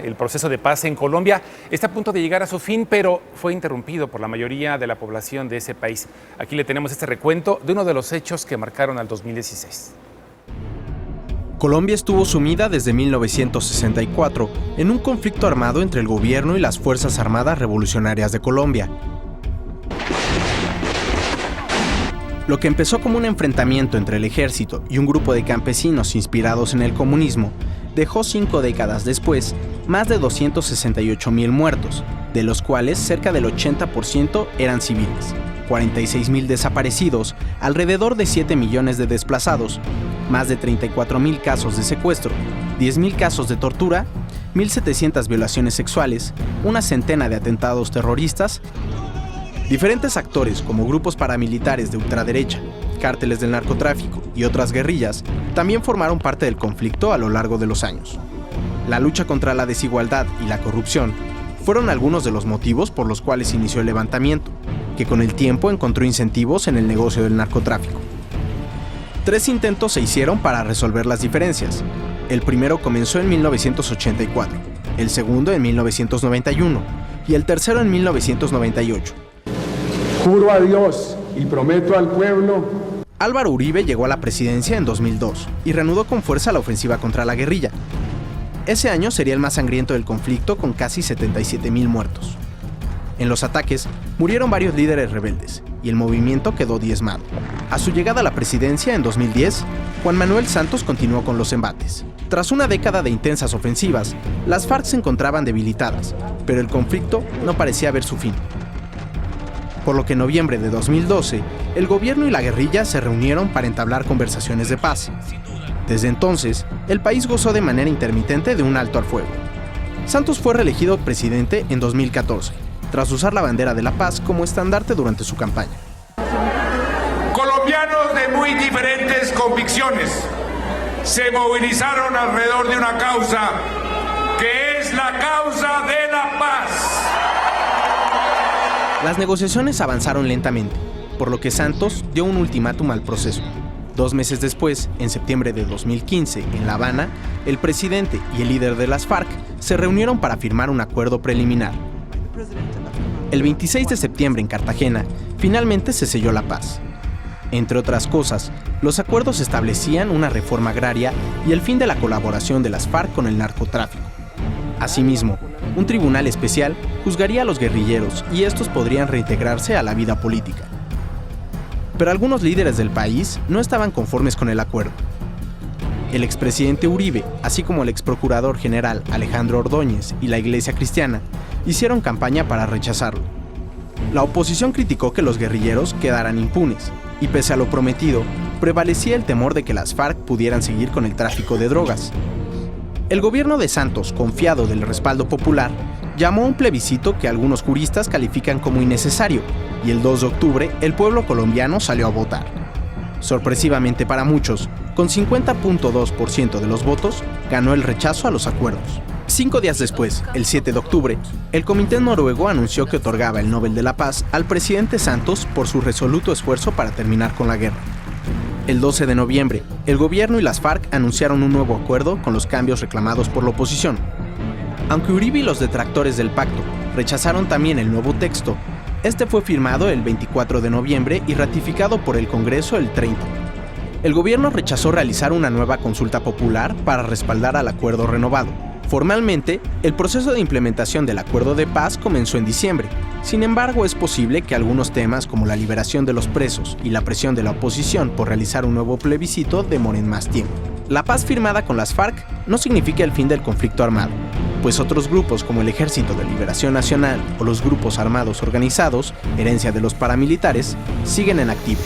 El proceso de paz en Colombia está a punto de llegar a su fin, pero fue interrumpido por la mayoría de la población de ese país. Aquí le tenemos este recuento de uno de los hechos que marcaron al 2016. Colombia estuvo sumida desde 1964 en un conflicto armado entre el gobierno y las Fuerzas Armadas Revolucionarias de Colombia. Lo que empezó como un enfrentamiento entre el ejército y un grupo de campesinos inspirados en el comunismo, dejó 5 décadas después más de 268,000 muertos, de los cuales cerca del 80% eran civiles, 46,000 desaparecidos, alrededor de 7 millones de desplazados, más de 34,000 casos de secuestro, 10,000 casos de tortura, 1,700 violaciones sexuales, una centena de atentados terroristas. Diferentes actores como grupos paramilitares de ultraderecha, cárteles del narcotráfico y otras guerrillas también formaron parte del conflicto a lo largo de los años. La lucha contra la desigualdad y la corrupción fueron algunos de los motivos por los cuales inició el levantamiento, que con el tiempo encontró incentivos en el negocio del narcotráfico. 3 intentos se hicieron para resolver las diferencias. El primero comenzó en 1984, el segundo en 1991 y el tercero en 1998. Juro a Dios y prometo al pueblo. Álvaro Uribe llegó a la presidencia en 2002 y reanudó con fuerza la ofensiva contra la guerrilla. Ese año sería el más sangriento del conflicto, con casi 77,000 muertos. En los ataques murieron varios líderes rebeldes y el movimiento quedó diezmado. A su llegada a la presidencia en 2010, Juan Manuel Santos continuó con los embates. Tras una década de intensas ofensivas, las FARC se encontraban debilitadas, pero el conflicto no parecía ver su fin. Por lo que en noviembre de 2012, el gobierno y la guerrilla se reunieron para entablar conversaciones de paz. Desde entonces, el país gozó de manera intermitente de un alto al fuego. Santos fue reelegido presidente en 2014, tras usar la bandera de la paz como estandarte durante su campaña. Colombianos de muy diferentes convicciones se movilizaron alrededor de una causa que es la causa de la paz. Las negociaciones avanzaron lentamente, por lo que Santos dio un ultimátum al proceso. 2 meses después, en septiembre de 2015, en La Habana, el presidente y el líder de las FARC se reunieron para firmar un acuerdo preliminar. El 26 de septiembre, en Cartagena, finalmente se selló la paz. Entre otras cosas, los acuerdos establecían una reforma agraria y el fin de la colaboración de las FARC con el narcotráfico. Asimismo, un tribunal especial juzgaría a los guerrilleros y estos podrían reintegrarse a la vida política. Pero algunos líderes del país no estaban conformes con el acuerdo. El expresidente Uribe, así como el exprocurador general Alejandro Ordóñez y la Iglesia Cristiana, hicieron campaña para rechazarlo. La oposición criticó que los guerrilleros quedaran impunes, y pese a lo prometido, prevalecía el temor de que las FARC pudieran seguir con el tráfico de drogas. El gobierno de Santos, confiado del respaldo popular, llamó a un plebiscito que algunos juristas califican como innecesario, y el 2 de octubre el pueblo colombiano salió a votar. Sorpresivamente para muchos, con 50.2% de los votos, ganó el rechazo a los acuerdos. 5 días después, el 7 de octubre, el Comité Noruego anunció que otorgaba el Nobel de la Paz al presidente Santos por su resoluto esfuerzo para terminar con la guerra. El 12 de noviembre, el gobierno y las FARC anunciaron un nuevo acuerdo con los cambios reclamados por la oposición. Aunque Uribe y los detractores del pacto rechazaron también el nuevo texto, este fue firmado el 24 de noviembre y ratificado por el Congreso el 30. El gobierno rechazó realizar una nueva consulta popular para respaldar al acuerdo renovado. Formalmente, el proceso de implementación del acuerdo de paz comenzó en diciembre. Sin embargo, es posible que algunos temas como la liberación de los presos y la presión de la oposición por realizar un nuevo plebiscito demoren más tiempo. La paz firmada con las FARC no significa el fin del conflicto armado, pues otros grupos como el Ejército de Liberación Nacional o los grupos armados organizados, herencia de los paramilitares, siguen en activo.